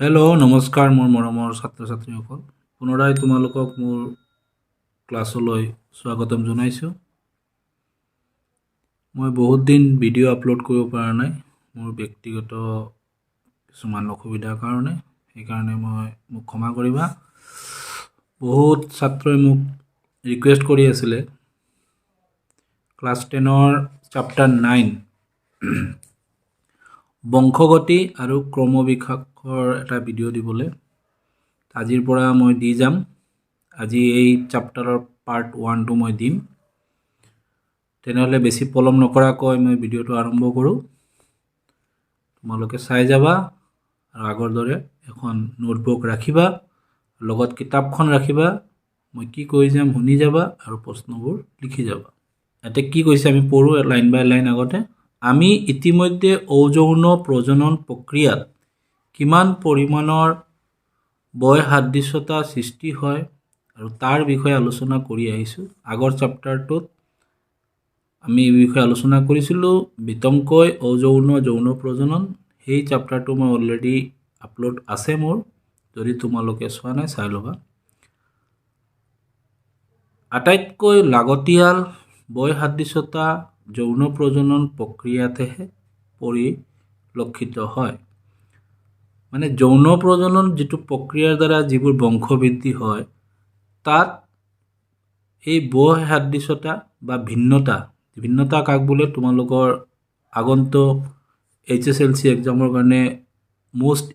Hello' নমস্কাৰ মোৰ মৰমৰ ছাত্ৰ ছাত্ৰীসকল পুনৰাই তোমালোকক মোৰ ক্লাছলৈ স্বাগতম জনাইছোঁ। মই বহুত দিন ভিডিঅ' আপলোড কৰিব পৰা নাই মোৰ ব্যক্তিগত কিছুমান অসুবিধাৰ কাৰণে। সেইকাৰণে মোক ক্ষমা কৰিবা। বহুত ছাত্ৰই মোক ৰিকুৱেষ্ট কৰি আছিলে ক্লাছ 10ৰ চেপ্টাৰ 9 বংশগতি আৰু ক্ৰমবিকাশৰ এটা ভিডিঅ' দিবলৈ আজিৰ পৰা মই দি যাম। আজি এই চেপ্টাৰৰ পাৰ্ট 1টো মই দিম। তেনেহ'লে বেছি পলম নকৰাকৈ মই ভিডিঅ'টো আৰম্ভ কৰোঁ। তোমালোকে চাই যাবা আৰু আগৰ দৰে এখন নোটবুক ৰাখিবা, লগত কিতাপখন ৰাখিবা। মই কি কৈ যাম শুনি যাবা আৰু প্ৰশ্নবোৰ লিখি যাবা। ইয়াতে কি কৈছে আমি পঢ়োঁ লাইন বাই লাইন। আগতে আমি ইতিমধ্যে অযৌন প্ৰজনন প্ৰক্ৰিয়াত কিমান পৰিমাণৰ বয়সাদৃশ্যতা সৃষ্টি হয় আৰু তাৰ বিষয়ে আলোচনা কৰি আহিছোঁ। আগৰ চেপ্টাৰটোত আমি এই বিষয়ে আলোচনা কৰিছিলোঁ বিতংকৈ অযৌন যৌন প্ৰজনন। সেই চেপ্টাৰটো মই অলৰেডি আপলোড আছে মোৰ, যদি তোমালোকে চোৱা নাই চাই ল'বা। আটাইতকৈ লাগতিয়াল বয়সাদৃশ্যতা যৌন প্ৰজনন প্ৰক্ৰিয়াতেহে পৰিলক্ষিত হয়। মানে যৌন প্ৰজনন যিটো প্ৰক্ৰিয়াৰ দ্বাৰা যিবোৰ বংশবৃদ্ধি হয় তাত এই বয়সাদৃশ্যতা বা ভিন্নতা কাক বোলে তোমালোকৰ আগন্তুক HSLC এক্সামৰ কাৰণে most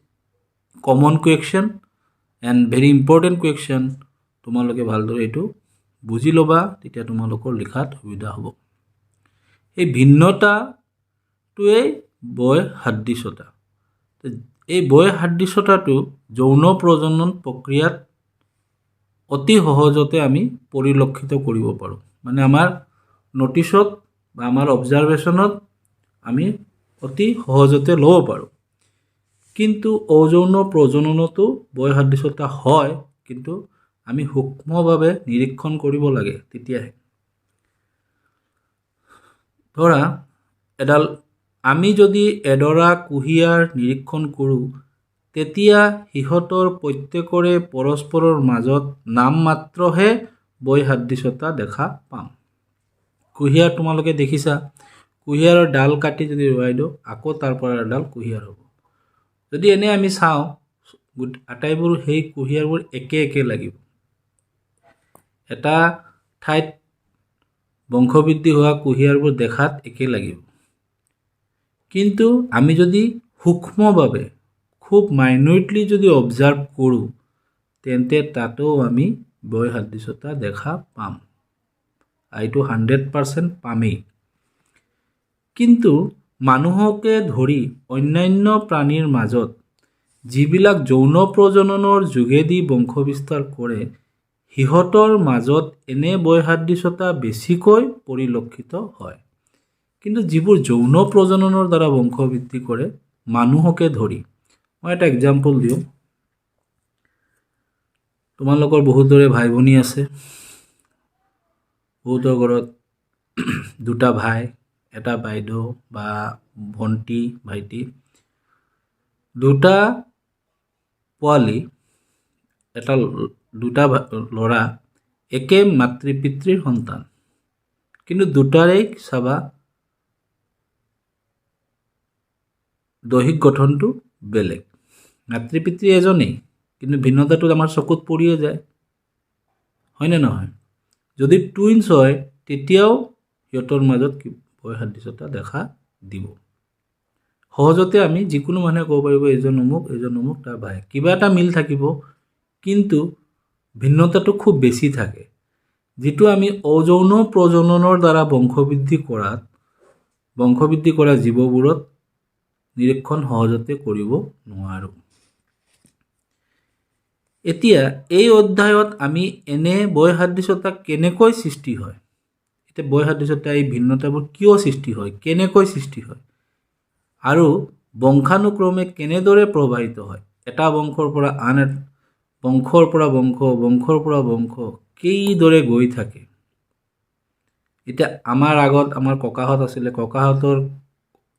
common question and very important question. তোমালোকে ভালদৰে এইটো বুজি ল'বা, তেতিয়া তোমালোকৰ লিখাত সুবিধা হ'ব। এই ভিন্নতাটোৱেই বয়সাদৃশ্যতা। এই বয়সাদৃশ্যতাটো যৌন প্ৰজনন প্ৰক্ৰিয়াত অতি সহজতে আমি পৰিলক্ষিত কৰিব পাৰোঁ। মানে আমাৰ নটিছত বা আমাৰ অবজাৰভেশ্যনত আমি অতি সহজতে ল'ব পাৰোঁ। কিন্তু অযৌন প্ৰজননতো বয়সাদৃশ্যতা হয়, কিন্তু আমি সূক্ষ্মভাৱে নিৰীক্ষণ কৰিব লাগে তেতিয়াহে। ধৰা আমি যদি এডৰা কুঁহিয়াৰ নিৰীক্ষণ কৰোঁ তেতিয়া সিহঁতৰ প্ৰত্যেকৰে পৰস্পৰৰ মাজত নামমাত্ৰহে বয়সাদৃশ্যতা দেখা পাম। কুঁহিয়াৰ তোমালোকে দেখিছা, কুঁহিয়াৰৰ ডাল কাটি যদি ৰুৱাই দিওঁ আকৌ তাৰ পৰা এডাল কুঁহিয়াৰ হ'ব। যদি এনে আমি চাওঁ আটাইবোৰ সেই কুঁহিয়াৰবোৰ একে লাগিব। এটা ঠাইত বংশবৃদ্ধি হোৱা কুঁহিয়াৰবোৰ দেখাত একে লাগিব, কিন্তু আমি যদি সূক্ষ্মভাৱে খুব মাইনৰিটলি যদি অবজাৰ্ভ কৰোঁ তেন্তে তাতো আমি বয়সাদৃশ্যতা দেখা পাম। এইটো 100% পামেই। কিন্তু মানুহকে ধৰি অন্যান্য প্ৰাণীৰ মাজত যিবিলাক যৌন প্ৰজননৰ যোগেদি বংশবিস্তাৰ কৰে সিহঁতৰ মাজত এনে বয়সাদৃশ্যতা বেছিকৈ পৰিলক্ষিত হয়। কিন্তু যিবোৰ যৌন প্ৰজননৰ দ্বাৰা বংশবৃদ্ধি কৰে মানুহকে ধৰি, মই এটা এক্সাম্পল দিওঁ। তোমালোকৰ বহুতৰে ভাই ভনী আছে, বহুতৰ ঘৰত দুটা ভাই, এটা বাইদেউ বা ভণ্টি ভাইটি, দুটা পোৱালি, দুটা ল'ৰা একে মাতৃ পিতৃৰ সন্তান, কিন্তু দুটাৰেই চাবা দৈহিক গঠনটো বেলেগ। মাতৃ পিতৃ এজনেই, কিন্তু ভিন্নতাটো আমাৰ চকুত পৰিয়ে যায়, হয়নে নহয়? যদি টুইনছ হয় তেতিয়াও সিহঁতৰ মাজত বয়সাদৃশ্যতা দেখা দিব। সহজতে আমি যিকোনো মানুহে ক'ব পাৰিব এজন অমুক তাৰ ভাই, কিবা এটা মিল থাকিব, কিন্তু ভিন্নতাটো খুব বেছি থাকে, যিটো আমি অযৌন প্ৰজননৰ দ্বাৰা বংশবৃদ্ধি কৰা জীৱবোৰত নিৰীক্ষণ সহজতে কৰিব নোৱাৰোঁ। এতিয়া এই অধ্যায়ত আমি এনে বয়সাদৃশ্যতা কেনেকৈ সৃষ্টি হয়, এতিয়া বয়সাদৃশ্যতা এই ভিন্নতাবোৰ কিয় সৃষ্টি হয়, কেনেকৈ সৃষ্টি হয় আৰু বংশানুক্ৰমে কেনেদৰে প্ৰবাহিত হয়, এটা বংশৰ পৰা আন বংশৰ পৰা বংশ কিদৰে গৈ থাকে। এতিয়া আমাৰ আগত আমাৰ ককাহঁত আছিলে, ককাহঁতৰ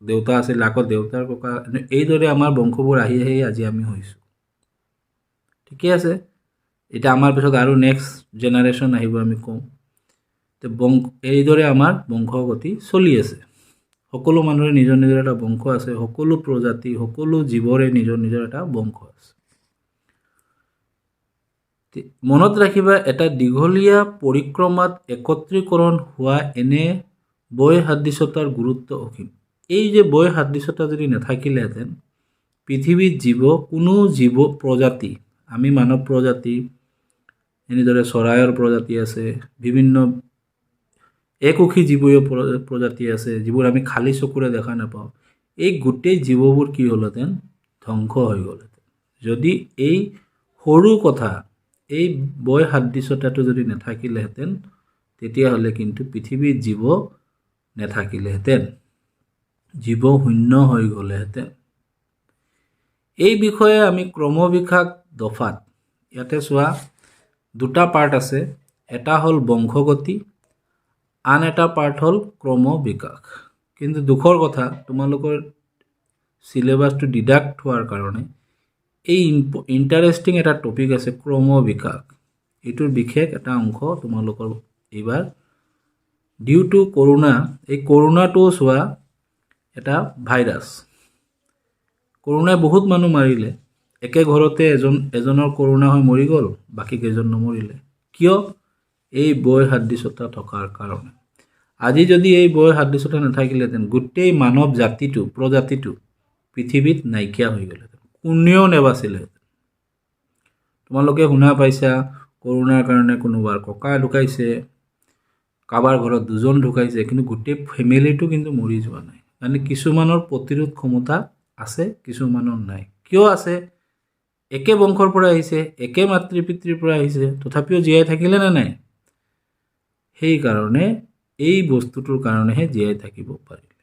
দেউতা আছিলে, আকৌ দেউতাৰ ককা, এইদৰে আমাৰ বংশবোৰ আহি আজি আমি হৈছোঁ। ঠিকে আছে, এতিয়া আমাৰ পিছত আৰু নেক্সট জেনাৰেশ্যন আহিব, আমি কওঁ তো এইদৰে আমাৰ বংশগতি চলি আছে। সকলো মানুহৰে নিজৰ নিজৰ এটা বংশ আছে, সকলো প্ৰজাতি সকলো জীৱৰে নিজৰ নিজৰ এটা বংশ আছে। মনত ৰাখিবা, এটা দীঘলীয়া পৰিক্ৰমাত একত্ৰীকৰণ হোৱা এনে বৈসাদৃশ্যতাৰ গুৰুত্ব অসীম। এই যে বৈসাদৃশ্যতা যদি নাথাকিলেহেঁতেন পৃথিৱীত কোনো জীৱ প্ৰজাতি, আমি মানৱ প্ৰজাতি, এনেদৰে চৰাইৰ প্ৰজাতি আছে, বিভিন্ন একোষী জীৱীয় প্ৰজাতি আছে যিবোৰ আমি খালী চকুৰে দেখা নাপাওঁ, এই গোটেই জীৱবোৰ কি হ'লহেঁতেন? ধ্বংস হৈ গ'লহেঁতেন। যদি এই সৰু কথা, এই বৈসাদৃশ্যতাটো যদি নাথাকিলেহেঁতেন তেতিয়াহ'লে কিন্তু পৃথিৱীত জীৱ নাথাকিলেহেঁতেন, জীৱ শূন্য হৈ গ'লেহেঁতেন। এই বিষয়ে আমি ক্ৰমবিকাশ দফাত, ইয়াতে চোৱা দুটা পাৰ্ট আছে, এটা হ'ল বংশগতি, আন এটা পাৰ্ট হ'ল ক্ৰমবিকাশ। কিন্তু দুখৰ কথা, তোমালোকৰ চিলেবাছটো ডিডাক্ট হোৱাৰ কাৰণে এই ইণ্টাৰেষ্টিং এটা টপিক আছে ক্ৰমবিকাশ, এইটোৰ বিশেষ এটা অংশ তোমালোকৰ এইবাৰ ডিউ টু কৰোণা, এই কৰোণাটো চোৱা এটা ভাইৰাছ, কৰোণাই বহুত মানুহ মাৰিলে, একে ঘৰতে এজনৰ কৰোণা হৈ মৰি গ'ল, বাকী কেইজন নমৰিলে। কিয়? এই বৈসাদৃশ্যতা থকাৰ কাৰণে। আজি যদি এই বৈসাদৃশ্যতা নাথাকিলেহেঁতেন গোটেই মানৱ জাতিটো, প্ৰজাতিটো পৃথিৱীত নাইকিয়া হৈ গ'লহেঁতেন, কোনেও নেবাচিলেহেঁতেন। তোমালোকে শুনা পাইছা কৰোণাৰ কাৰণে কোনোবাৰ ককা ঢুকাইছে, কাৰোবাৰ ঘৰত দুজন ঢুকাইছে, কিন্তু গোটেই ফেমিলিটো কিন্তু মৰি যোৱা নাই। মানে কিছুমানৰ প্ৰতিৰোধ ক্ষমতা আছে, কিছুমানৰ নাই। কিয় আছে? একে বংশৰ পৰা আহিছে, একে মাতৃ পিতৃৰ পৰা আহিছে, তথাপিও জীয়াই থাকিলে নে নাই? সেইকাৰণে এই বস্তুটোৰ কাৰণেহে জীয়াই থাকিব পাৰিলে।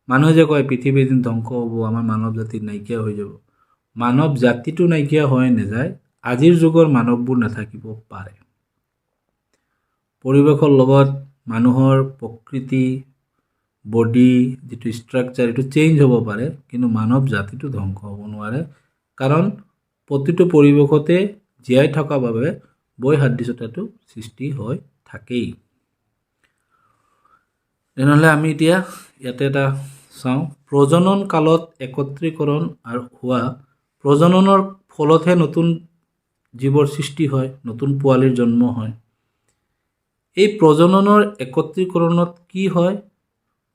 মানুহে যে কয় পৃথিৱী এদিন ধ্বংস হ'ব, আমাৰ মানৱ জাতি নাইকিয়া হৈ যাব, মানৱ জাতিটো নাইকিয়া হৈ নাযায়, আজিৰ যুগৰ মানৱবোৰ নাথাকিব পাৰে। পৰিৱেশৰ লগত মানুহৰ প্ৰকৃতি, বডি যিটো ষ্ট্ৰাকচাৰ, এইটো চেঞ্জ হ'ব পাৰে, কিন্তু মানৱ জাতিটো ধ্বংস হ'ব নোৱাৰে, কাৰণ প্ৰতিটো পৰিৱেশতে জীয়াই থকাৰ বাবে বৈসাদৃশ্যতাটো সৃষ্টি হৈ থাকেই। তেনেহ'লে আমি এতিয়া ইয়াতে এটা চাওঁ, প্ৰজনন কালত একত্ৰীকৰণ আৰু হোৱা প্ৰজননৰ ফলতহে নতুন জীৱৰ সৃষ্টি হয়, নতুন পোৱালিৰ জন্ম হয়। এই প্ৰজননৰ একত্ৰীকৰণত কি হয়?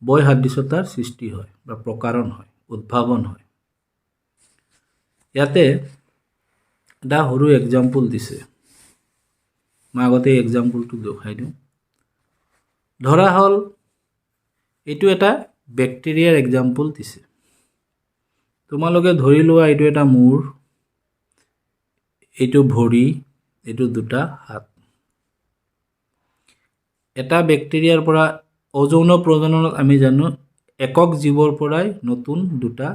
বৈসাদৃশ্যতাৰ সৃষ্টি হয় বা প্ৰকাৰণ হয়, উদ্ভাৱন হয়। ইয়াতে এটা সৰু এক্সাম্পল দিছে, মই আগতে এক্সাম্পলটো দেখাই দিওঁ। ধৰা হ'ল এইটো এটা বেক্টেৰিয়াৰ এক্সাম্পল দিছে। তোমালোকে ধৰি লোৱা এইটো এটা মূৰ, এইটো ভৰি, এইটো দুটা হাত। এটা বেক্টেৰিয়াৰ পৰা অযৌন প্ৰজননত আমি জানো একক জীৱৰ পৰাই নতুন দুটা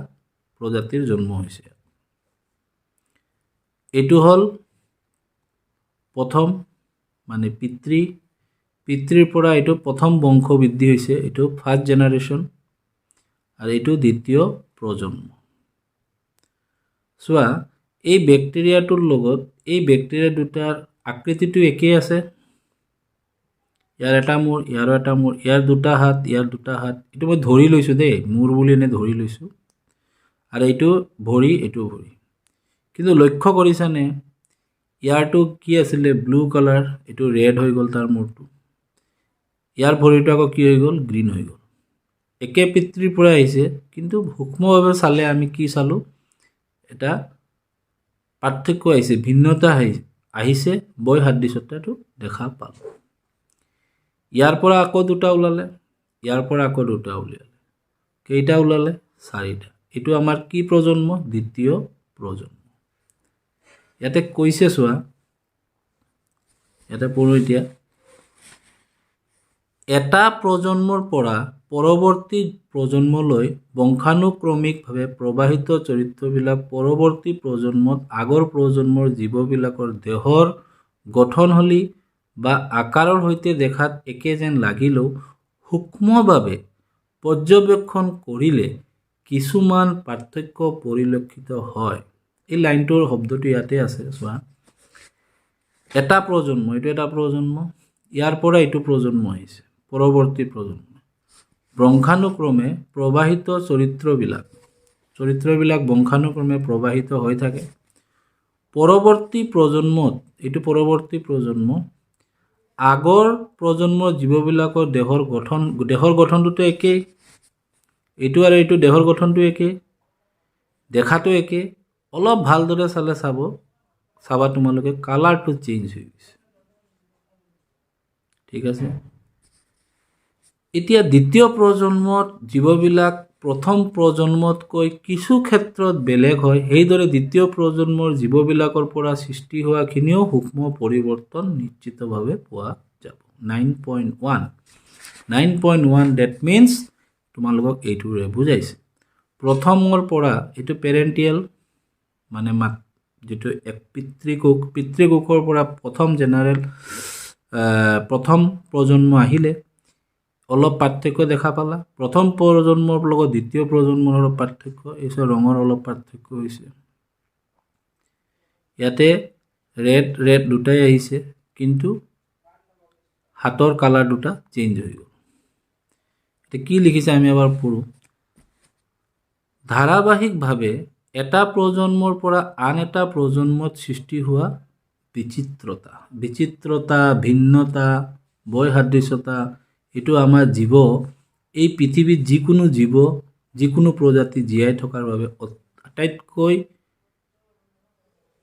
প্ৰজাতিৰ জন্ম হৈছে। এইটো হ'ল প্ৰথম, মানে পিতৃৰ পৰা এইটো প্ৰথম বংশ বৃদ্ধি হৈছে, এইটো ফাৰ্ষ্ট জেনাৰেশ্যন, আৰু এইটো দ্বিতীয় প্ৰজন্ম। চোৱা, এই বেক্টেৰিয়াটোৰ লগত এই বেক্টেৰিয়া দুটাৰ আকৃতিটো একেই আছে, ইয়াৰ এটা মূৰ, ইয়াৰো এটা মূৰ, ইয়াৰ দুটা হাত, ইয়াৰ দুটা হাত, এইটো মই ধৰি লৈছোঁ দেই, মূৰ বুলি এনে ধৰি লৈছোঁ, আৰু এইটো ভৰি, এইটো ভৰি। কিন্তু লক্ষ্য কৰিছানে, ইয়াৰটো কি আছিলে? ব্লু কালাৰ, এইটো ৰেড হৈ গ'ল তাৰ মূৰটো, ইয়াৰ ভৰিটো আকৌ কি হৈ গ'ল? গ্ৰীণ হৈ গ'ল। একে পিতৃৰ পৰা আহিছে, কিন্তু সূক্ষ্মভাৱে চালে আমি কি চালোঁ? এটা পাৰ্থক্য আহিছে, ভিন্নতা আহিছে, বৈসাদৃশ্যতাটো দেখা পালোঁ। ইয়াৰ পৰা আকৌ দুটা ওলালে, ইয়াৰ পৰা আকৌ দুটা উলিয়ালে, কেইটা ওলালে? চাৰিটা। এইটো আমাৰ কি প্ৰজন্ম? দ্বিতীয় প্ৰজন্ম। ইয়াতে কৈছে চোৱা, ইয়াতে পঢ়ো এতিয়া, এটা প্ৰজন্মৰ পৰা পৰৱৰ্তী প্ৰজন্মলৈ বংশানুক্ৰমিকভাৱে প্ৰবাহিত চৰিত্ৰবিলাক পৰৱৰ্তী প্ৰজন্মত আগৰ প্ৰজন্মৰ জীৱবিলাকৰ দেহৰ গঠনশৈলী বা আকাৰৰ সৈতে দেখাত একে যেন লাগিলেও সূক্ষ্মভাৱে পৰ্যবেক্ষণ কৰিলে কিছুমান পাৰ্থক্য পৰিলক্ষিত হয়। এই লাইনটোৰ শব্দটো ইয়াতে আছে চোৱা এটা প্ৰজন্ম এইটো এটা প্ৰজন্ম ইয়াৰ পৰা এইটো প্ৰজন্ম আহিছে পৰৱৰ্তী প্ৰজন্ম বংশানুক্ৰমে প্ৰবাহিত চৰিত্ৰবিলাক বংশানুক্ৰমে প্ৰবাহিত হৈ থাকে পৰৱৰ্তী প্ৰজন্মত এইটো পৰৱৰ্তী প্ৰজন্ম আগৰ প্ৰজন্মৰ জীৱবিলাকৰ দেহৰ গঠনটো একেই এইটো আৰু এইটো দেহৰ গঠনটো একেই দেখাটো একেই অলপ ভালদৰে চালে চাবা তোমালোকে কালাৰটো চেঞ্জ হৈ গৈছে ঠিক আছে এতিয়া দ্বিতীয় প্ৰজন্মত জীৱবিলাক প্ৰথম প্ৰজন্মতকৈ কিছু ক্ষেত্ৰত বেলেগ হয় সেইদৰে দ্বিতীয় প্ৰজন্মৰ জীৱবিলাকৰ পৰা সৃষ্টি হোৱাখিনিও সূক্ষ্ম পৰিৱৰ্তন নিশ্চিতভাৱে পোৱা যাব 9.1 ডেট মিন্স তোমালোকক এইটোৰে বুজাইছে প্ৰথমৰ পৰা এইটো পেৰেণ্টিয়েল মানে যেটো এক পিতৃকোষৰ পৰা প্ৰথম জেনাৰেল প্ৰথম প্ৰজন্ম আহিলে অলপ পাৰ্থক্য দেখা পালা প্ৰথম প্ৰজন্মৰ লগত দ্বিতীয় প্ৰজন্মৰ অলপ পাৰ্থক্য এইটো ৰঙৰ অলপ পাৰ্থক্য হৈছে ইয়াতে ৰেড দুটাই আহিছে কিন্তু হাতৰ কালাৰ দুটা চেঞ্জ হৈ গ'ল এটা কি লিখিছে আমি এবাৰ পঢ়ো ধাৰাবাহিকভাৱে এটা প্ৰজন্মৰ পৰা আন এটা প্ৰজন্মত সৃষ্টি হোৱা বিচিত্ৰতা ভিন্নতা বৈসাদৃশ্যতা এইটো আমাৰ জীৱ এই পৃথিৱীত যিকোনো জীৱ যিকোনো প্ৰজাতি জীয়াই থকাৰ বাবে আটাইতকৈ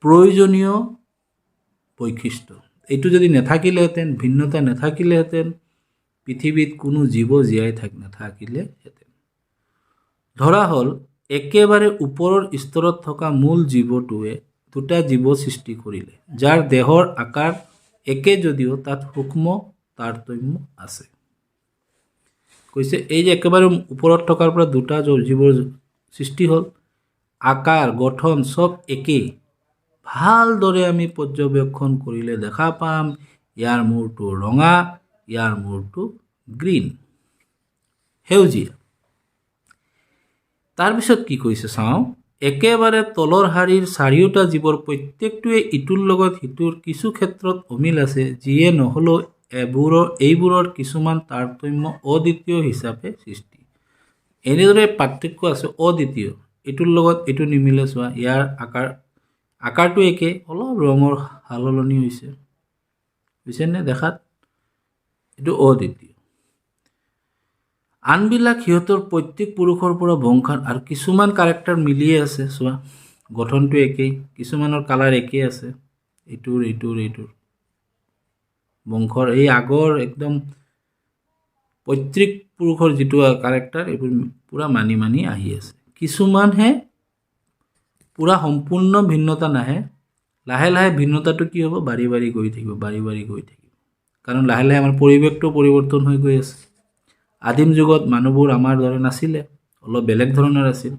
প্ৰয়োজনীয় বৈশিষ্ট্য এইটো যদি নাথাকিলেহেঁতেন ভিন্নতা নাথাকিলেহেঁতেন পৃথিৱীত কোনো জীৱ জীয়াই নাথাকিলেহেঁতেন ধৰা হ'ল একেবাৰে ওপৰৰ স্তৰত থকা মূল জীৱটোৱে দুটা জীৱ সৃষ্টি কৰিলে যাৰ দেহৰ আকাৰ একে যদিও তাত সূক্ষ্ম তাৰতম্য আছে কৈছে এই যে একেবাৰে ওপৰত থকাৰ পৰা দুটা জীৱৰ সৃষ্টি হ'ল আকাৰ গঠন সব একেই ভালদৰে আমি পৰ্যবেক্ষণ কৰিলে দেখা পাম ইয়াৰ মূৰটো ৰঙা ইয়াৰ মূৰটো গ্ৰীণ সেউজীয়া তাৰপিছত কি কৈছে চাওঁ একেবাৰে তলৰ শাৰীৰ চাৰিওটা জীৱৰ প্ৰত্যেকটোৱে ইটোৰ লগত সিটোৰ কিছু ক্ষেত্ৰত অমিল আছে যিয়ে নহ'লেও এইবোৰৰ কিছুমান তাৰতম্য অদ্বিতীয় হিচাপে সৃষ্টি এনেদৰে পাৰ্থক্য আছে অদ্বিতীয় এইটোৰ লগত এইটো নিমিলে চোৱা ইয়াৰ আকাৰটো একে অলপ ৰঙৰ হাললনি হৈছেনে দেখাত এইটো অদ্বিতীয় আনবিলাক সিহঁতৰ প্ৰত্যেক পুৰুষৰ পৰা বংশান আৰু কিছুমান কাৰেক্টাৰ মিলিয়ে আছে চোৱা গঠনটো একেই কিছুমানৰ কালাৰ একেই আছে এইটোৰ বংশৰ এই আগৰ একদম প্ৰত্যেক পুৰুষৰ যিটো কাৰেক্টাৰ এইবোৰ পুৰা মানি আহি আছে কিছুমানহে পুৰা সম্পূৰ্ণ ভিন্নতা নাহে লাহে লাহে ভিন্নতাটো কি হ'ব বাঢ়ি গৈ থাকিব কাৰণ লাহে লাহে আমাৰ পৰিৱেশটো পৰিৱৰ্তন হৈ গৈ আছে আদিম যুগত মানুহবোৰ আমাৰ দৰে নাছিলে অলপ বেলেগ ধৰণৰ আছিল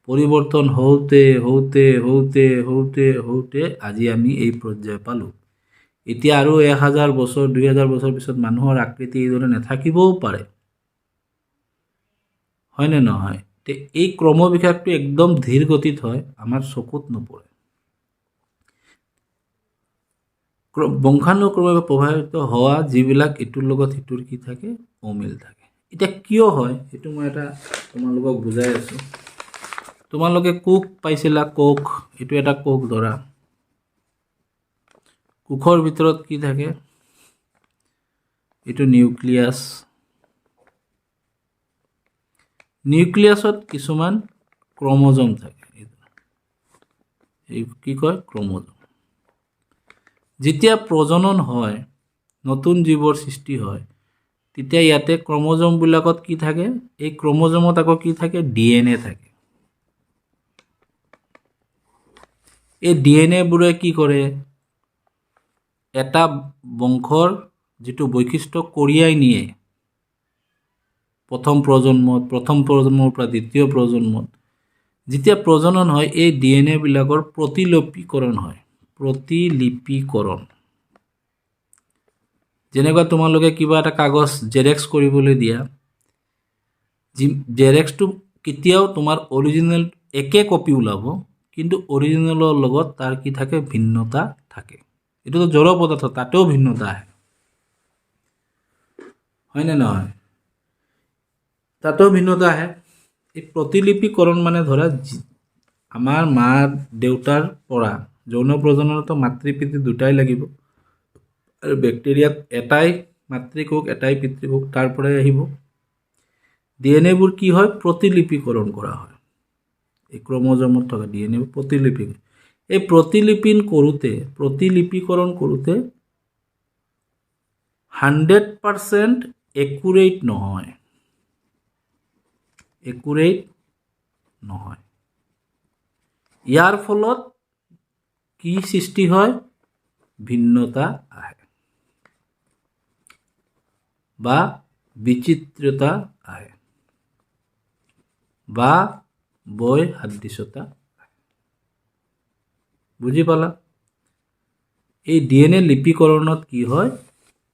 পৰিৱৰ্তন হওঁতে আজি আমি এই পৰ্যায় পালোঁ এতিয়া আৰু 1000 বছৰ 2000 বছৰ পিছত মানুহৰ আকৃতি এইদৰে নাথাকিবও পাৰে হয়নে নহয় তে এই ক্ৰমবিকাশটো একদম ধীৰ গতিত হয় আমাৰ চকুত নপৰে বংশানুক্ৰমে প্ৰভাৱিত হোৱা যিবিলাক ইটোৰ লগত সিটোৰ কি থাকে অমিল থাকে এতিয়া কিয় হয় সেইটো মই এটা তোমালোকক বুজাই আছোঁ তোমালোকে কোষ পাইছিলা কোষ এইটো এটা কোষ ধৰা কোষৰ ভিতৰত কি থাকে এইটো নিউক্লিয়াছত কিছুমান ক্ৰমোজম থাকে এই কি কয় ক্ৰমোজম যেতিয়া প্ৰজনন হয় নতুন জীৱৰ সৃষ্টি হয় তেতিয়া ইয়াতে ক্ৰমোজমবিলাকত কি থাকে এই ক্ৰমোজমত আকৌ কি থাকে ডিএনএ থাকে এই ডিএনএ বোৰে কি কৰে এটা বংশৰ যিটো বৈশিষ্ট্য কঢ়িয়াই নিয়ে প্ৰথম প্ৰজন্মৰ পৰা দ্বিতীয় প্ৰজন্মত যেতিয়া প্ৰজনন হয় এই ডিএনএ বিলাকৰ প্ৰতিলিপিকৰণ হয় যেনেকুৱা তোমালোকে কিবা এটা কাগজ জেৰেক্স কৰিবলৈ দিয়া জেৰেক্সটো কেতিয়াও তোমাৰ অৰিজিনেল একে কপি ওলাব কিন্তু অৰিজিনেলৰ লগত তাৰ কি থাকে ভিন্নতা থাকে এটোতো জড় পদাৰ্থ তাতেও ভিন্নতা আহে হয় নে নহয় তাতেও ভিন্নতা আহে এই প্ৰতিলিপিকৰণ মানে ধৰা আমাৰ মা দেউতাৰ পৰা যৌন প্ৰজননতো মাতৃ পিতৃ দুটাই লাগিব আৰু বেক্টেৰিয়াত এটাই মাতৃকোষ এটাই পিতৃকোষ তাৰ পৰাই আহিব ডিএনএ বোৰ কি হয় প্ৰতিলিপিকৰণ কৰা হয় এই ক্ৰোমোজোমত থকা ডিএনএ প্ৰতিলিপি এই প্ৰতিলিপিকৰণ কৰোঁতে 100% একুৰেট নহয় ইয়াৰ ফলত কি সৃষ্টি হয় ভিন্নতা আহে বা বিচিত্ৰতা আহে বা বৈসাদৃশ্যতা বুজি পালা এই ডিএনএ লিপিকৰণত কি হয়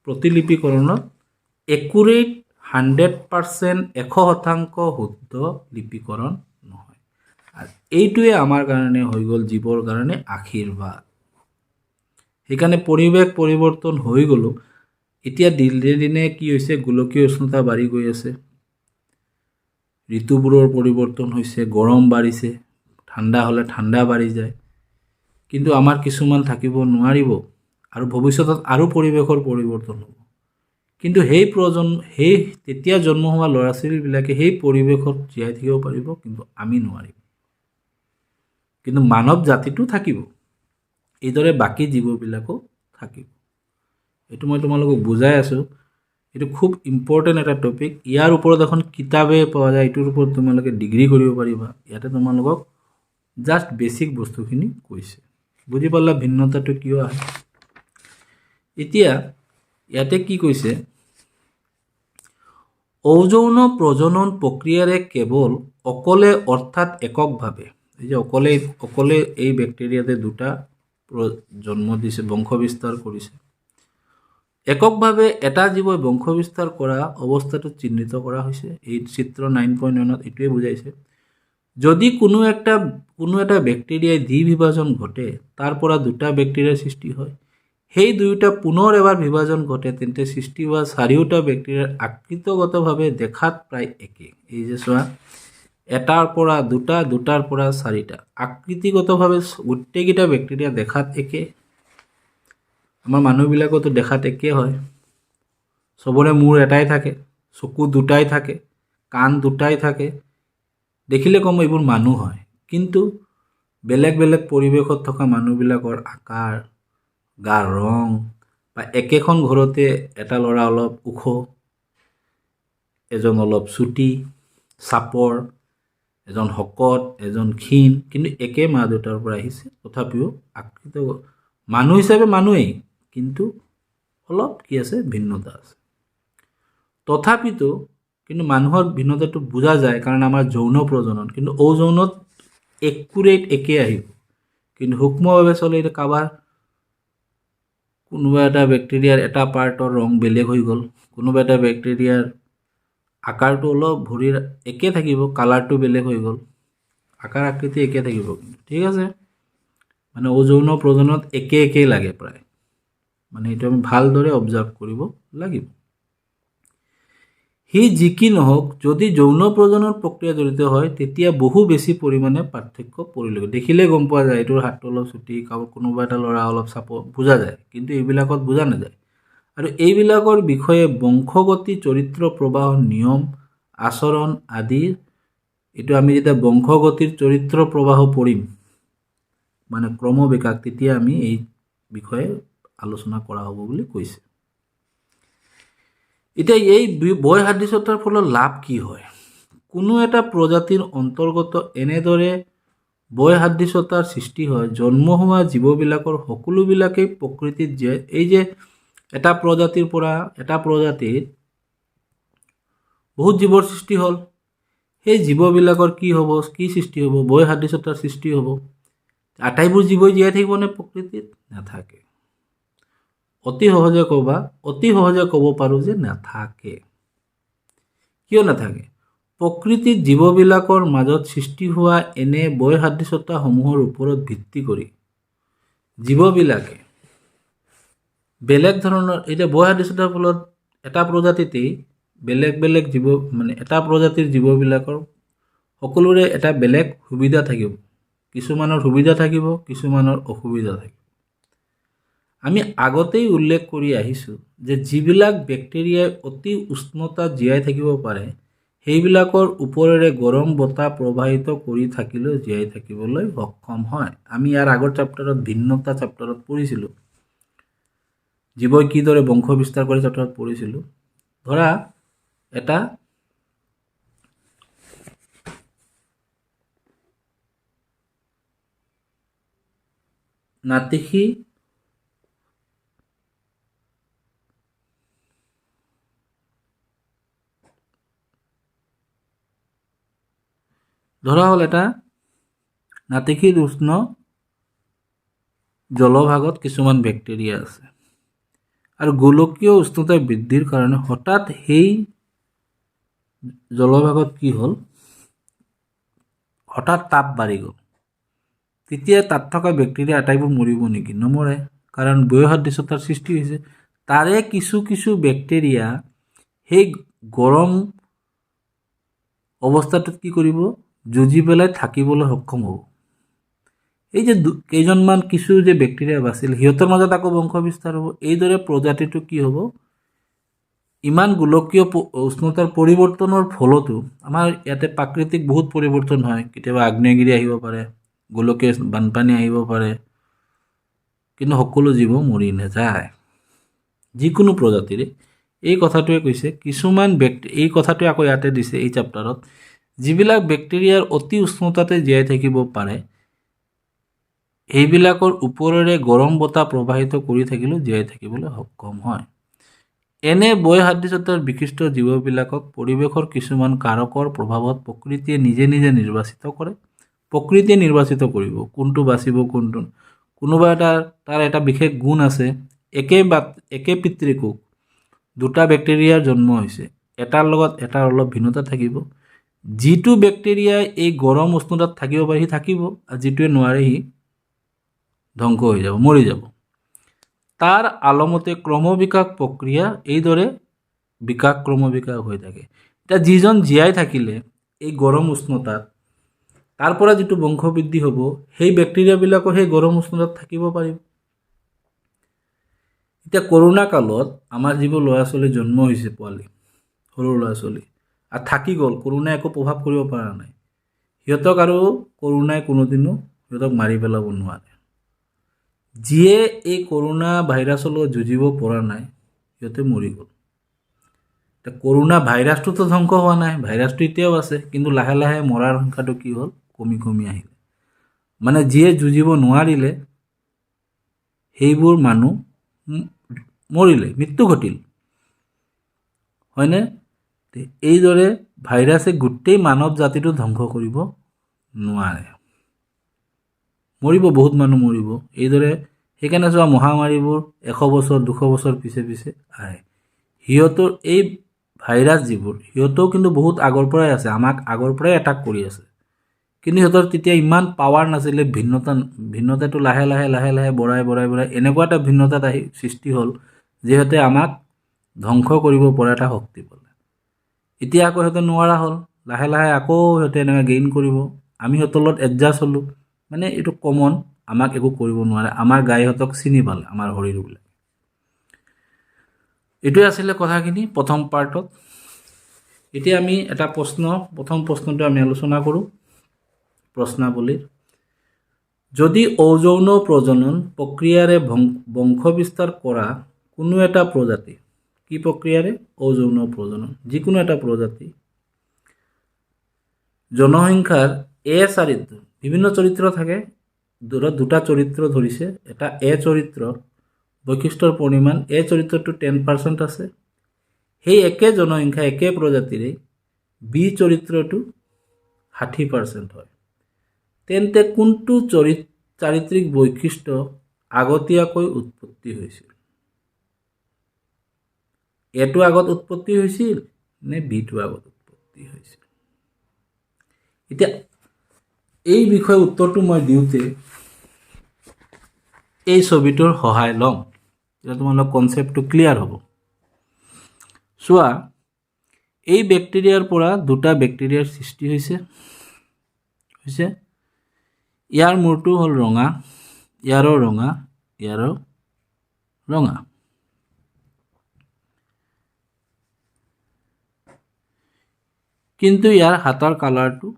প্ৰতিলিপিকৰণত একুৰেট 100% 100% শুদ্ধ লিপিকৰণ নহয় আৰু এইটোৱে আমাৰ কাৰণে হৈ গ'ল জীৱৰ কাৰণে আশীৰ্বাদ সেইকাৰণে পৰিৱেশ পৰিৱৰ্তন হৈ গ'ল এতিয়া দিনে দিনে কি হৈছে গোলকীয় উষ্ণতা বাঢ়ি গৈ আছে ঋতুবোৰৰ পৰিৱৰ্তন হৈছে গৰম বাঢ়িছে ঠাণ্ডা হ'লে ঠাণ্ডা বাঢ়ি যায় কিন্তু আমাৰ কিছুমান থাকিব নোৱাৰিব আৰু ভৱিষ্যতত আৰু পৰিৱেশৰ পৰিৱৰ্তন হ'ব কিন্তু সেই তেতিয়া জন্ম হোৱা ল'ৰা ছোৱালীবিলাকে সেই পৰিৱেশত জীয়াই থাকিব পাৰিব কিন্তু আমি নোৱাৰিম কিন্তু মানৱ জাতিটো থাকিব এইদৰে বাকী জীৱবিলাকো থাকিব এইটো মই তোমালোকক বুজাই আছোঁ এইটো খুব ইম্পৰ্টেণ্ট এটা টপিক ইয়াৰ ওপৰত এখন কিতাপে পোৱা যায় এইটোৰ ওপৰত তোমালোকে ডিগ্ৰী কৰিব পাৰিবা ইয়াতে তোমালোকক জাষ্ট বেছিক বস্তুখিনি কৈছে বুজি পালা ভিন্নতাটো কিয় আহে এতিয়া ইয়াতে কি কৈছে অযৌন প্ৰজনন প্ৰক্ৰিয়াৰে কেৱল অকলে অৰ্থাৎ এককভাৱে এই যে অকলে এই বেক্টেৰিয়াতে দুটা জন্ম দিছে বংশ বিস্তাৰ কৰিছে এককভাৱে এটা জীৱই বংশ বিস্তাৰ কৰা অৱস্থাটো চিহ্নিত কৰা হৈছে এই চিত্ৰ 9.1ত এইটোৱে বুজাইছে যদি কোনো এটা বেক্টেৰিয়াই দ্বিবিভাজন ঘটে তাৰ পৰা দুটা বেক্টেৰিয়াৰ সৃষ্টি হয় সেই দুয়োটা পুনৰ এবাৰ বিভাজন ঘটে তেন্তে সৃষ্টি হোৱা চাৰিওটা বেক্টেৰিয়াৰ আকৃতিগতভাৱে দেখাত প্ৰায় একে এই যে চোৱা এটাৰ পৰা দুটা দুটাৰ পৰা চাৰিটা আকৃতিগতভাৱে গোটেইকেইটা বেক্টেৰিয়া দেখাত একে আমাৰ মানুহবিলাকতো দেখাত একে হয় সবৰে মূৰ এটাই থাকে চকু দুটাই থাকে কাণ দুটাই থাকে দেখিলে কম এইবোৰ মানুহ হয় কিন্তু বেলেগ বেলেগ পৰিৱেশত থকা মানুহবিলাকৰ আকাৰ গাৰ ৰং বা একেখন ঘৰতে এটা ল'ৰা অলপ ওখ এজন অলপ চুটি চাপৰ এজন শকত এজন ক্ষীণ কিন্তু একে মা দেউতাৰ পৰা আহিছে তথাপিও আকৃত মানুহ হিচাপে মানুহেই কিন্তু অলপ কি আছে ভিন্নতা আছে তথাপিতো কিন্তু মানুহৰ ভিন্নতাটো বুজা যায় কাৰণ আমাৰ যৌন প্ৰজনন কিন্তু অযৌনত একুৰেট একে আহিব কিন্তু সূক্ষ্মভাৱে চলে এটা কাবাৰ কোনোবা এটা বেক্টেৰিয়াৰ এটা পাৰ্টৰ ৰং বেলেগ হৈ গ'ল কোনোবা এটা বেক্টেৰিয়াৰ আকাৰটো অলপ ভৰিৰ একে থাকিব কালাৰটো বেলেগ হৈ গ'ল আকাৰ আকৃতি একে থাকিব ঠিক আছে মানে অযৌন প্ৰজননত একে লাগে প্ৰায় মানে এইটো আমি ভালদৰে অবজাৰ্ভ কৰিব লাগিব হি যি কি নহওক যদি যৌন প্ৰজনন প্ৰক্ৰিয়া জড়িত হয় তেতিয়া বহু বেছি পৰিমাণে পাৰ্থক্য পৰিলক্ষিত দেখিলে গম পোৱা যায় এইটোৰ হাতটো অলপ চুটি কোনোবা এটা ল'ৰা অলপ চাপ বুজা যায় কিন্তু এইবিলাকত বুজা নাযায় আৰু এইবিলাকৰ বিষয়ে বংশগতি চৰিত্ৰ প্ৰবাহ নিয়ম আচৰণ আদি এইটো আমি যেতিয়া বংশগতিৰ চৰিত্ৰ প্ৰবাহ পঢ়িম মানে ক্ৰমবিকাশ তেতিয়া আমি এই বিষয়ে আলোচনা কৰা হ'ব বুলি কৈছে এতিয়া এই বৈসাদৃশ্যতাৰ ফলত লাভ কি হয় কোনো এটা প্ৰজাতিৰ অন্তৰ্গত এনেদৰে বৈসাদৃশ্যতাৰ সৃষ্টি হয় জন্ম হোৱা জীৱবিলাকৰ সকলোবিলাকেই প্ৰকৃতিত যে এই যে এটা প্ৰজাতিৰ পৰা এটা প্ৰজাতিৰ বহুত জীৱৰ সৃষ্টি হ'ল সেই জীৱবিলাকৰ কি হ'ব কি সৃষ্টি হ'ব বৈসাদৃশ্যতাৰ সৃষ্টি হ'ব আটাইবোৰ জীৱই জীয়াই থাকিব নে প্ৰকৃতিত নাথাকে অতি সহজে ক'ব পাৰোঁ যে নাথাকে কিয় নাথাকে প্ৰকৃতিত জীৱবিলাকৰ মাজত সৃষ্টি হোৱা এনে বৈসাদৃশ্যতাসমূহৰ ওপৰত ভিত্তি কৰি জীৱবিলাকে বেলেগ ধৰণৰ এতিয়া বৈসাদৃশ্যতাৰ ফলত এটা প্ৰজাতিতেই বেলেগ বেলেগ জীৱ এটা প্ৰজাতিৰ জীৱবিলাকৰ সকলোৰে এটা বেলেগ সুবিধা থাকিব, কিছুমানৰ সুবিধা থাকিব, কিছুমানৰ অসুবিধা থাকিব। আমি আগতেই উল্লেখ কৰি আহিছোঁ যে যিবিলাক বেক্টেৰিয়াই অতি উষ্ণতাত জীয়াই থাকিব পাৰে সেইবিলাকৰ ওপৰেৰে গৰম বতাহ প্ৰবাহিত কৰি থাকিলেও জীয়াই থাকিবলৈ সক্ষম হয়। আমি ইয়াৰ আগৰ চেপ্টাৰত ভিন্নতা চেপ্টাৰত পঢ়িছিলোঁ, জীৱই কিদৰে বংশ বিস্তাৰ কৰি চেপ্টাৰত পঢ়িছিলোঁ। ধৰা এটা নাতিশী ধৰা হ'ল এটা নাতিশীত উষ্ণ জলভাগত কিছুমান বেক্টেৰিয়া আছে আৰু গোলকীয় উষ্ণতা বৃদ্ধিৰ কাৰণে হঠাৎ সেই জলভাগত কি হ'ল, হঠাৎ তাপ বাঢ়ি গ'ল। তেতিয়া তাত থকা বেক্টেৰিয়া আটাইবোৰ মৰিব নেকি? নমৰে, কাৰণ বৈসাদৃশ্যতাৰ সৃষ্টি হৈছে। তাৰে কিছু কিছু বেক্টেৰিয়া সেই গৰম অৱস্থাটোত কি কৰিব, যুঁজি পেলাই থাকিবলৈ সক্ষম হ'ব। এই যে কেইজনমান কিছু যে বেক্টেৰিয়া বাছিল সিহঁতৰ মাজত আকৌ বংশ বিস্তাৰ হ'ব। এইদৰে প্ৰজাতিটো কি হ'ব, ইমান গোলকীয় উষ্ণতাৰ পৰিৱৰ্তনৰ ফলতো আমাৰ ইয়াতে প্ৰাকৃতিক বহুত পৰিৱৰ্তন হয়, কেতিয়াবা আগ্নেয়গিৰি আহিব পাৰে, গোলকীয় বানপানী আহিব পাৰে, কিন্তু সকলো জীৱ মৰি নাযায়। যিকোনো প্ৰজাতিৰে এই কথাটোৱে কৈছে কিছুমান এই কথাটোৱে আকৌ ইয়াতে দিছে এই চেপ্টাৰত, যিবিলাক বেক্টেৰিয়াৰ অতি উষ্ণতাতে জীয়াই থাকিব পাৰে এইবিলাকৰ ওপৰেৰে গৰম বতাহ প্ৰবাহিত কৰি থাকিলেও জীয়াই থাকিবলৈ সক্ষম হয়। এনে বৈসাদৃশ্যতাৰ বিশিষ্ট জীৱবিলাকক পৰিৱেশৰ কিছুমান কাৰকৰ প্ৰভাৱত প্ৰকৃতিয়ে নিজে নিজে নিৰ্বাচিত কৰে। প্ৰকৃতিয়ে নিৰ্বাচিত কৰিব কোনটো বাচিব কোনটো। কোনোবা তাৰ এটা বিশেষ গুণ আছে, একে পিতৃকোষ দুটা বেক্টেৰিয়াৰ জন্ম হৈছে, এটাৰ লগত এটাৰ অলপ ভিন্নতা থাকিব। যিটো বেক্টেৰিয়াই এই গৰম উষ্ণতাত থাকিব পাৰে সি থাকিব, আৰু যিটোৱে নোৱাৰে সি ধ্বংস হৈ যাব, মৰি যাব। তাৰ আলমতে ক্ৰমবিকাশ প্ৰক্ৰিয়া এইদৰে বিকাশ ক্ৰমবিকাশ হৈ থাকে। এতিয়া যিজন জীয়াই থাকিলে এই গৰম উষ্ণতাত, তাৰ পৰা যিটো বংশ বৃদ্ধি হ'ব সেই বেক্টেৰিয়াবিলাকো সেই গৰম উষ্ণতাত থাকিব পাৰিব। এতিয়া কৰোণা কালত আমাৰ যিবোৰ ল'ৰা ছোৱালী জন্ম হৈছে, পোৱালি সৰু ল'ৰা ছোৱালী আৰু থাকি গ'ল, কৰোণাই একো প্ৰভাৱ কৰিব পৰা নাই, সিহঁতক আৰু কৰোণাই কোনোদিনো সিহঁতক মাৰি পেলাব নোৱাৰে। যিয়ে এই কৰোণা ভাইৰাছৰ লগত যুঁজিব পৰা নাই সিহঁতে মৰি গ'ল। এতিয়া কৰোণা ভাইৰাছটোতো ধ্বংস হোৱা নাই, ভাইৰাছটো এতিয়াও আছে, কিন্তু লাহে লাহে মৰাৰ সংখ্যাটো কি হ'ল, কমি কমি আহিলে। মানে যিয়ে যুঁজিব নোৱাৰিলে সেইবোৰ মানুহ মৰিলে, মৃত্যু ঘটিল, হয়নে? এইদৰে ভাইৰাছে গোটেই মানৱ জাতিটো ধ্বংস কৰিব নোৱাৰে, মৰিব, বহুত মানুহ মৰিব। এইদৰে সেইকাৰণে চোৱা মহামাৰীবোৰ 100 বছৰ 200 বছৰ পিছে পিছে আহে। সিহঁতৰ এই ভাইৰাছ যিবোৰ সিহঁতেও কিন্তু বহুত আগৰ পৰাই আছে, আমাক আগৰ পৰাই এটাক কৰি আছে, কিন্তু সিহঁতৰ তেতিয়া ইমান পাৱাৰ নাছিলে। ভিন্নতাটো লাহে লাহে লাহে লাহে বঢ়াই এনেকুৱা এটা ভিন্নতাত সৃষ্টি হ'ল যিহেতু আমাক ধ্বংস কৰিব পৰা এটা শক্তি পালে। এতিয়া আকৌ সিহঁতে নোৱাৰা হ'ল, লাহে লাহে আকৌ সিহঁতে এনেকৈ গেইন কৰিব, আমি সিহঁতৰ লগত এডজাষ্ট হ'লোঁ। মানে এইটো কমন, আমাক একো কৰিব নোৱাৰে, আমাৰ গাইহঁতক চিনি পালে আমাৰ শৰীৰবিলাক। এইটোৱে আছিলে কথাখিনি প্ৰথম পাৰ্টত। এতিয়া আমি এটা প্ৰথম প্ৰশ্নটো আমি আলোচনা কৰোঁ প্ৰশ্নাৱলীৰ। যদি অযৌন প্ৰজনন প্ৰক্ৰিয়াৰে বংশ বিস্তাৰ কৰা কোনো এটা প্ৰজাতি, কি প্ৰক্ৰিয়াৰে? অযৌন প্ৰজনন, যিকোনো এটা প্ৰজাতি জনসংখ্যাৰ চৰিত্ৰ, বিভিন্ন চৰিত্ৰ থাকে, দুটা চৰিত্ৰ ধৰিছে, এটা চৰিত্ৰৰ বৈশিষ্ট্যৰ পৰিমাণ চৰিত্ৰটো 10% আছে, সেই একে জনসংখ্যা একে প্ৰজাতিৰে চৰিত্ৰটো 60% হয়। তেন্তে কোনটো চাৰিত্ৰিক বৈশিষ্ট্য আগতীয়াকৈ উৎপত্তি হৈছিল? এটো আগত উৎপত্তি হৈছিল নে বিটো আগত উৎপত্তি হৈছিল? এতিয়া এই বিষয়ে উত্তৰটো মই দিওঁতে এই ছবিটোৰ সহায় ল'ম, তেতিয়া তোমালোকৰ কনচেপ্টটো ক্লিয়াৰ হ'ব। চোৱা, এই বেক্টেৰিয়াৰ পৰা দুটা বেক্টেৰিয়াৰ সৃষ্টি হৈছে। ইয়াৰ মূৰটো হ'ল ৰঙা, ইয়াৰো ৰঙা, ইয়াৰো ৰঙা। কিন্তু ইয়াৰ হাতৰ কালাৰটো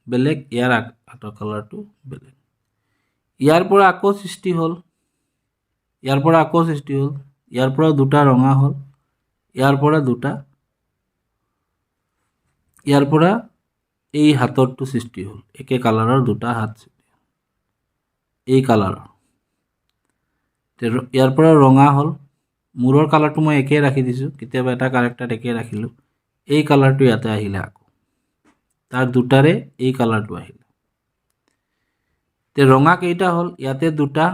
বেলেগ, ইয়াৰ হাতৰ কালাৰটো বেলেগ। ইয়াৰ পৰা আকৌ সৃষ্টি হ'ল, ইয়াৰ পৰা আকৌ সৃষ্টি হ'ল, ইয়াৰ পৰা দুটা ৰঙা হ'ল, ইয়াৰ পৰা দুটা, ইয়াৰ পৰা এই হাতৰটো সৃষ্টি হ'ল, একে কালাৰৰ দুটা হাত, এই কালাৰৰ। ইয়াৰ পৰা ৰঙা হ'ল, মূৰৰ কালাৰটো মই একে ৰাখি দিছোঁ, কেতিয়াবা এটা কাৰেক্টাৰ একে ৰাখিলোঁ, এই কালাৰটো ইয়াতে আহিলে, আকৌ তাৰ দুটাৰে এই কালাৰটো আহিলে। ৰঙা কেইটা হ'ল, ইয়াতে দুটা,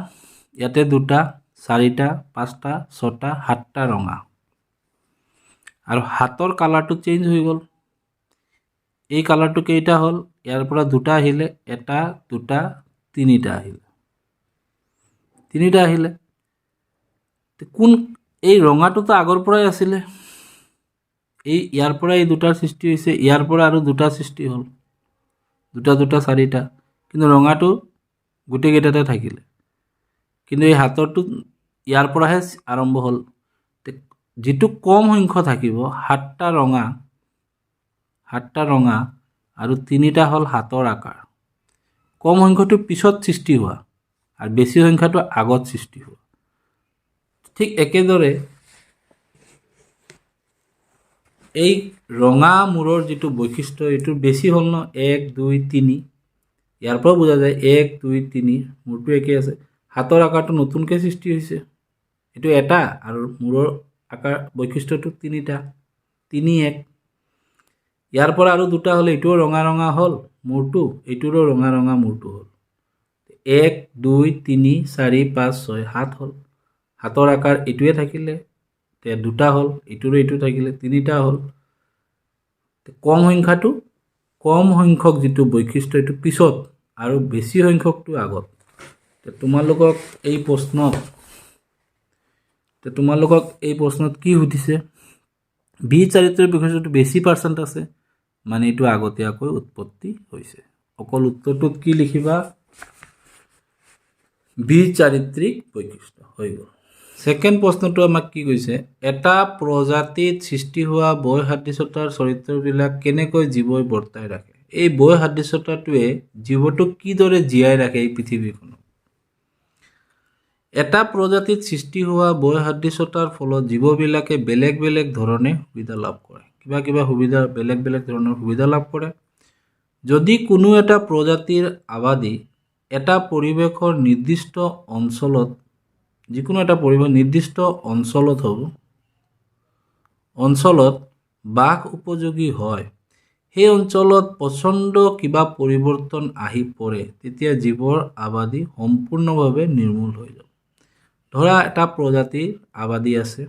ইয়াতে দুটা, চাৰিটা, পাঁচটা, ছটা, সাতটা ৰঙা। আৰু হাতৰ কালাৰটো চেঞ্জ হৈ গ'ল। এই কালাৰটো কেইটা হ'ল, ইয়াৰ পৰা দুটা আহিলে, এটা, দুটা, তিনিটা আহিলে, তিনিটা আহিলে। কোন এই ৰঙাটোতো আগৰ পৰাই আছিলে, এই ইয়াৰ পৰা এই দুটাৰ সৃষ্টি হৈছে, ইয়াৰ পৰা আৰু দুটা সৃষ্টি হ'ল, দুটা দুটা চাৰিটা, কিন্তু ৰঙাটো গোটেইকেইটাতে থাকিলে। কিন্তু এই হাতৰটো ইয়াৰ পৰাহে আৰম্ভ হ'ল। যিটো কম সংখ্যক থাকিব, সাতটা ৰঙা আৰু তিনিটা হ'ল হাতৰ আকাৰ। কম সংখ্যটো পিছত সৃষ্টি হোৱা আৰু বেছি সংখ্যাটো আগত সৃষ্টি হোৱা। ঠিক একেদৰে এই ৰঙা মূৰৰ যিটো বৈশিষ্ট্য, এইটো বেছি হ'ল ন, 1 2 3, ইয়াৰ পৰা বুজা যায় 1 2 3, মূৰটো একেই আছে। হাতৰ আকাৰটো নতুনকৈ সৃষ্টি হৈছে, এইটো এটা, আৰু মূৰৰ আকাৰ বৈশিষ্ট্যটো তিনিটা, 3 1। ইয়াৰ পৰা আৰু দুটা হ'লে এইটোও ৰঙা ৰঙা হ'ল মূৰটো, এইটোৰো ৰঙা ৰঙা মূৰটো হ'ল। 1 2 3 4 5 6 7 হ'ল। হাতৰ আকাৰ এইটোৱে থাকিলে, দুটা হ'ল, এইটোৰো এইটো থাকিলে, তিনিটা হ'ল। কম সংখ্যক যিটো বৈশিষ্ট্য, এইটো পিছত আৰু বেছি সংখ্যকটো আগত। তোমালোকক এই প্ৰশ্নত কি সুধিছে, বি চাৰিত্ৰৰ বৈশিষ্ট্যটো বেছি পাৰ্চেণ্ট আছে, মানে এইটো আগতীয়াকৈ উৎপত্তি হৈছে। অকল উত্তৰটোত কি লিখিবা, বি চাৰিত্ৰিক বৈশিষ্ট্য হৈ গ'ল। ছেকেণ্ড প্ৰশ্নটো আমাক কি কৈছে, এটা প্ৰজাতিত সৃষ্টি হোৱা বৈসাদৃশ্যতাৰ চৰিত্ৰবিলাক কেনেকৈ জীৱই বৰ্তাই ৰাখে। এই বৈসাদৃশ্যতাটোৱে জীৱটোক কিদৰে জীয়াই ৰাখে এই পৃথিৱীখনত। এটা প্ৰজাতিত সৃষ্টি হোৱা বৈসাদৃশ্যতাৰ ফলত জীৱবিলাকে বেলেগ বেলেগ ধৰণে সুবিধা লাভ কৰে, বেলেগ বেলেগ ধৰণৰ সুবিধা লাভ কৰে। যদি কোনো এটা প্ৰজাতিৰ আবাদী এটা পৰিৱেশৰ নিৰ্দিষ্ট অঞ্চলত, যিকোনো এটা পৰিৱেশ নিৰ্দিষ্ট অঞ্চলত বাস উপযোগী হয়, সেই অঞ্চলত প্ৰচণ্ড কিবা পৰিৱৰ্তন আহি পৰে, তেতিয়া জীৱৰ আবাদী সম্পূৰ্ণভাৱে নিৰ্মূল হৈ যাব। ধৰা এটা প্ৰজাতিৰ আবাদী আছে,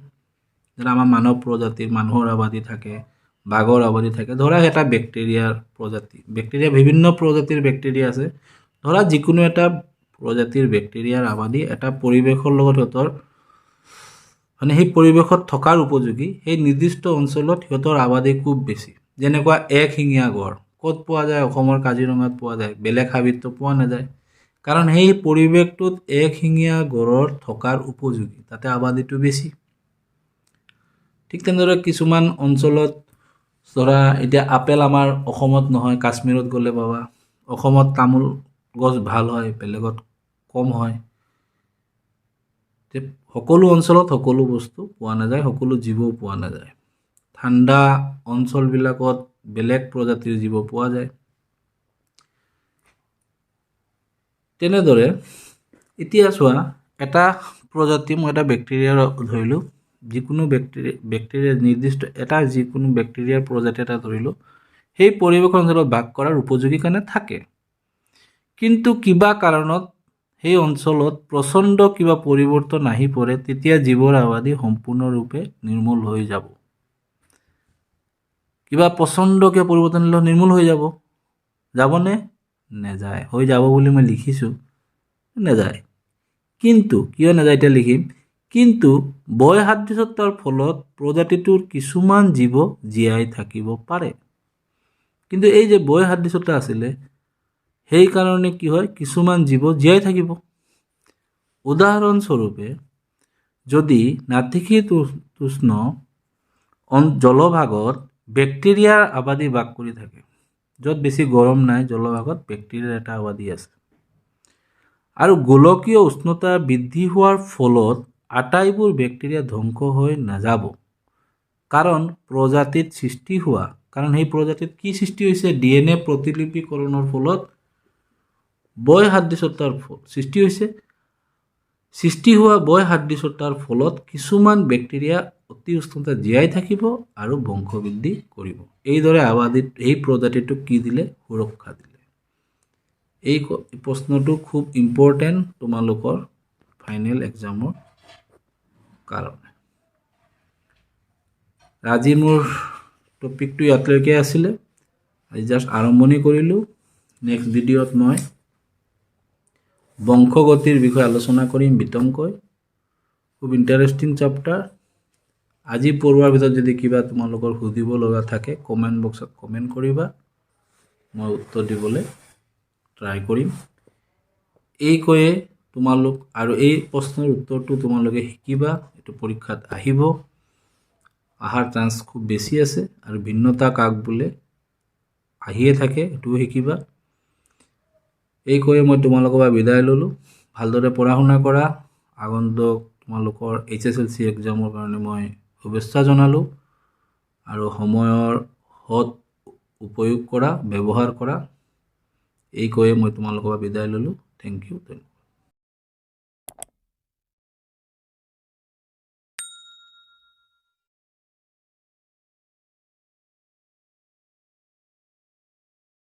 যেনে আমাৰ মানৱ প্ৰজাতিৰ মানুহৰ আবাদী থাকে, বাঘৰ আবাদী থাকে। ধৰা এটা বেক্টেৰিয়াৰ প্ৰজাতি, বিভিন্ন প্ৰজাতিৰ বেক্টেৰিয়া আছে। ধৰা যিকোনো এটা প্ৰজাতিৰ বেক্টেৰিয়াৰ আবাদী এটা পৰিৱেশৰ লগত সিহঁতৰ, মানে সেই পৰিৱেশত থকাৰ উপযোগী, সেই নিৰ্দিষ্ট অঞ্চলত সিহঁতৰ আবাদী খুব বেছি। যেনেকুৱা একশিঙীয়া গড় ক'ত পোৱা যায়, অসমৰ কাজিৰঙাত পোৱা যায়, বেলেগ হাবিতটো পোৱা নাযায়, কাৰণ সেই পৰিৱেশটোত একশিঙীয়া গড়ৰ থকাৰ উপযোগী, তাতে আবাদীটো বেছি। ঠিক তেনেদৰে কিছুমান অঞ্চলত, ধৰা এতিয়া আপেল আমাৰ অসমত নহয়, কাশ্মীৰত গ'লে পাবা। অসমত তামোল গছ ভাল হয়, বেলেগত কম হয়। সকলো অঞ্চলত সকলো বস্তু পোৱা নাযায়, সকলো জীৱও পোৱা নাযায়। ঠাণ্ডা অঞ্চলবিলাকত বেলেগ প্ৰজাতিৰ জীৱ পোৱা যায়। তেনেদৰে এতিয়া চোৱা, এটা প্ৰজাতি, মই এটা বেক্টেৰিয়াৰ ধৰিলোঁ, যিকোনো বেক্টেৰিয়া নিৰ্দিষ্ট এটা যিকোনো বেক্টেৰিয়াৰ প্ৰজাতি এটা ধৰিলোঁ, সেই পৰিৱেশ অঞ্চলত বাস কৰাৰ উপযোগী কাৰণে থাকে। কিন্তু কিবা কাৰণত সেই অঞ্চলত প্ৰচণ্ড কিবা পৰিৱৰ্তন আহি পৰে, তেতিয়া জীৱৰ আবাদী সম্পূৰ্ণৰূপে নিৰ্মূল হৈ যাব। কিবা প্ৰচণ্ড কিবা পৰিৱৰ্তন নিৰ্মূল হৈ যাব। যাবনে নেযায় হৈ যাব বুলি মই লিখিছোঁ নেযায় কিন্তু কিয় নেযায় এতিয়া লিখিম কিন্তু বয় সাদৃশ্যতাৰ ফলত প্ৰজাতিটোৰ কিছুমান জীৱ জীয়াই থাকিব পাৰে কিন্তু এই যে বয় সাদৃশ্যতা আছিলে সেইকাৰণে কি হয় কিছুমান জীৱ জীয়াই থাকিব উদাহৰণস্বৰূপে যদি নাতিশীতোষ্ণ জলভাগত বেক্টেৰিয়াৰ আবাদী বাস কৰি থাকে য'ত বেছি গৰম নাই জলভাগত বেক্টেৰিয়াৰ এটা আবাদী আছে আৰু গোলকীয় উষ্ণতা বৃদ্ধি হোৱাৰ ফলত আটাইবোৰ বেক্টেৰিয়া ধ্বংস হৈ নাযাব কাৰণ প্ৰজাতিত সৃষ্টি হোৱা কাৰণ সেই প্ৰজাতিত কি সৃষ্টি হৈছে DNA প্ৰতিলিপিকৰণৰ ফলত বয় সাদৃশ্যতাৰ সৃষ্টি হৈছে সৃষ্টি হোৱা বয় সাদৃশ্যতাৰ ফলত কিছুমান বেক্টেৰিয়া অতি উষ্ণতাত জীয়াই থাকিব আৰু বংশবৃদ্ধি কৰিব এইদৰে আবাদীত এই প্ৰজাতিটোক কি দিলে সুৰক্ষা দিলে এই প্ৰশ্নটো খুব ইম্পৰ্টেণ্ট তোমালোকৰ ফাইনেল এক্সামৰ কাৰণে আজি মোৰ টপিকটো ইয়ালৈকে আছিলে আজি জাষ্ট আৰম্ভণি কৰিলোঁ নেক্সট ভিডিঅ'ত মই বংশগতিৰ বিষয়ে আলোচনা কৰিম বিতংকৈ খুব ইণ্টাৰেষ্টিং চেপ্টাৰ আজি পঢ়োৱাৰ ভিতৰত যদি কিবা তোমালোকৰ সুধিব লগা থাকে কমেণ্ট বক্সত কমেণ্ট কৰিবা মই উত্তৰ দিবলৈ ট্ৰাই কৰিম এই কৈয়ে তোমালোক আৰু এই প্ৰশ্নৰ উত্তৰটো তোমালোকে শিকিবা এইটো পৰীক্ষাত আহিব আহাৰ চান্স খুব বেছি আছে আৰু ভিন্নতা কাক বোলে আহিয়ে থাকে এইটোও শিকিবা এই কৈয়ে মই তোমালোকৰ পৰা বিদায় ল'লোঁ ভালদৰে পঢ়া শুনা কৰা আগন্তুক তোমালোকৰ HSLC এক্সামৰ কাৰণে মই শুভেচ্ছা জনালোঁ আৰু সময়ৰ সৎ উপয়োগ কৰা ব্যৱহাৰ কৰা এই কৈয়ে মই তোমালোকৰ পৰা বিদায় ল'লোঁ থেংক ইউ